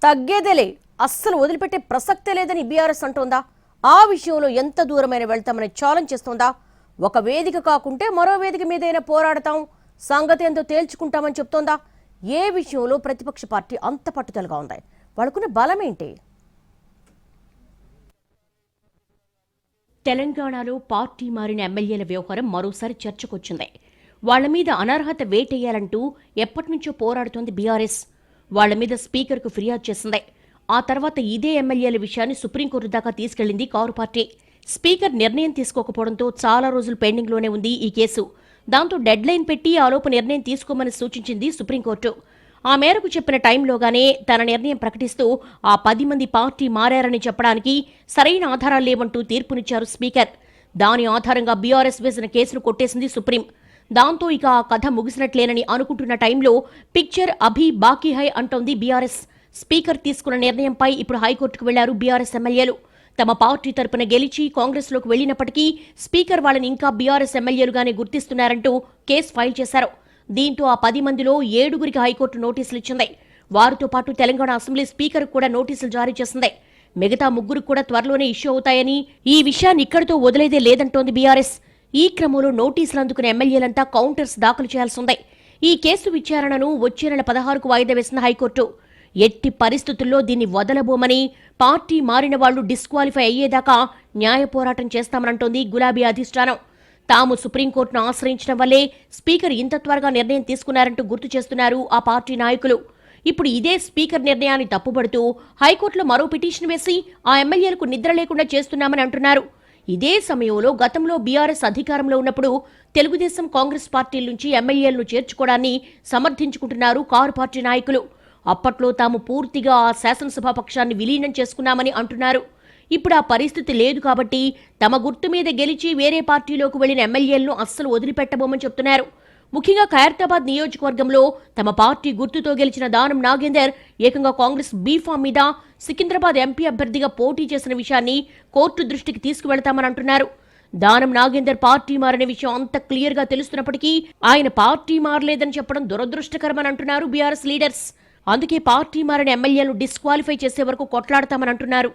తగ్గేదేలే, అస్సలు వదిలిపెట్టే ప్రసక్తే లేదని బీఆర్ఎస్ అంటోందా? ఆ విషయంలో ఎంత దూరమైన వెళ్తామని ఛాలెంజ్ చేస్తోందా? ఒక వేదిక కాకుంటే మరో వేదిక మీదైనా పోరాడతాం, సంగతి ఎంతో తేల్చుకుంటామని చెప్తోందా? ఏ విషయంలో ప్రతిపక్ష పార్టీ అంత పట్టుదలగా ఉంది? వాళ్ళకున్న బలమేంటి? తెలంగాణలో పార్టీ మారిన ఎమ్మెల్యేల వ్యవహారం మరోసారి చర్చకొచ్చింది. వాళ్ల మీద అనర్హత వేటేయాలంటూ ఎప్పటినుంచో పోరాడుతోంది బీఆర్ఎస్. వాళ్ల మీద స్పీకర్కు ఫిర్యాదు చేసింది. ఆ తర్వాత ఇదే ఎమ్మెల్యేల విషయాన్ని సుప్రీంకోర్టు దాకా తీసుకెళ్లింది కారు పార్టీ. స్పీకర్ నిర్ణయం తీసుకోకపోవడంతో చాలా రోజులు పెండింగ్లోనే ఉంది ఈ కేసు. దాంతో డెడ్ లైన్ పెట్టి ఆలోపు నిర్ణయం తీసుకోమని సూచించింది సుప్రీంకోర్టు. ఆ మేరకు చెప్పిన టైంలోగానే తన నిర్ణయం ప్రకటిస్తూ ఆ 10 మంది పార్టీ మారారని చెప్పడానికి సరైన ఆధారాలు లేవంటూ తీర్పునిచ్చారు స్పీకర్. దాని ఆధారంగా బీఆర్ఎస్ వేసిన కేసును కొట్టేసింది సుప్రీం. దాంతో ఇక ఆ కథ ముగిసినట్లేనని అనుకుంటున్న టైంలో పిక్చర్ అభి బాకీ హై అంటోంది బీఆర్ఎస్. స్పీకర్ తీసుకున్న నిర్ణయంపై ఇప్పుడు హైకోర్టుకు వెళ్లారు బీఆర్ఎస్ ఎమ్మెల్యేలు. తమ పార్టీ తరపున గెలిచి కాంగ్రెస్లోకి వెళ్లినప్పటికీ స్పీకర్ వాళ్ళని ఇంకా బీఆర్ఎస్ ఎమ్మెల్యేలుగానే గుర్తిస్తున్నారంటూ కేసు ఫైల్ చేశారు. దీంతో ఆ 10 మందిలో 7గురికి హైకోర్టు నోటీసులు ఇచ్చింది. వారితో పాటు తెలంగాణ అసెంబ్లీ స్పీకర్ కూడా నోటీసులు జారీ చేసింది. మిగతా 3 కూడా త్వరలోనే ఇష్యూ అవుతాయని, ఈ విషయాన్ని ఇక్కడితో వదిలేదే లేదంటోంది బీఆర్ఎస్. ఈ క్రమంలో నోటీసులు అందుకున్న ఎమ్మెల్యేలంతా కౌంటర్స్ దాఖలు చేయాల్సిందే. ఈ కేసు విచారణను వచ్చే నెల 16కు వాయిదా వేసిన హైకోర్టు ఎట్టి పరిస్థితుల్లో దీన్ని వదలబోమని, పార్టీ మారిన వాళ్లు డిస్క్వాలిఫై అయ్యేదాకా న్యాయ పోరాటం చేస్తామనంటోంది గులాబీ అధిష్టానం. తాము సుప్రీంకోర్టును ఆశ్రయించడం వల్లే స్పీకర్ ఇంత త్వరగా నిర్ణయం తీసుకున్నారంటూ గుర్తు చేస్తున్నారు ఆ పార్టీ నాయకులు. ఇప్పుడు ఇదే స్పీకర్ నిర్ణయాన్ని తప్పుపడుతూ హైకోర్టులో మరో పిటిషన్ వేసి ఆ ఎమ్మెల్యేలకు నిద్ర లేకుండా చేస్తున్నామని అంటున్నారు. ఇదే సమయంలో గతంలో బీఆర్ఎస్ అధికారంలో ఉన్నప్పుడు తెలుగుదేశం, కాంగ్రెస్ పార్టీల నుంచి ఎమ్మెల్యేలను చేర్చుకోవడాన్ని సమర్థించుకుంటున్నారు కారు పార్టీ నాయకులు. అప్పట్లో తాము పూర్తిగా ఆ శాసనసభా పక్షాన్ని విలీనం చేసుకున్నామని అంటున్నారు. ఇప్పుడు ఆ పరిస్థితి లేదు కాబట్టి తమ గుర్తు మీద గెలిచి వేరే పార్టీలోకి వెళ్లిన ఎమ్మెల్యేలను అస్సలు వదిలిపెట్టబోమని చెప్తున్నారు. ముఖ్యంగా ఖైరతాబాద్ నియోజకవర్గంలో తమ పార్టీ గుర్తుతో గెలిచిన దానం నాగేందర్ ఏకంగా కాంగ్రెస్ బీఫామ్ మీద సికింద్రాబాద్ ఎంపీ అభ్యర్థిగా పోటీ చేసిన విషయాన్ని కోర్టు దృష్టికి తీసుకువెళతామని అంటున్నారు. దానం నాగేందర్ పార్టీ మారిన విషయం అంత క్లియర్ గా తెలుస్తున్నప్పటికీ ఆయన పార్టీ మారలేదని చెప్పడం దురదృష్టకరమని అంటున్నారు బీఆర్ఎస్ లీడర్స్. అందుకే పార్టీ మారిన ఎమ్మెల్యేలను డిస్క్వాలిఫై చేసే వరకు కొట్లాడతామని అంటున్నారు.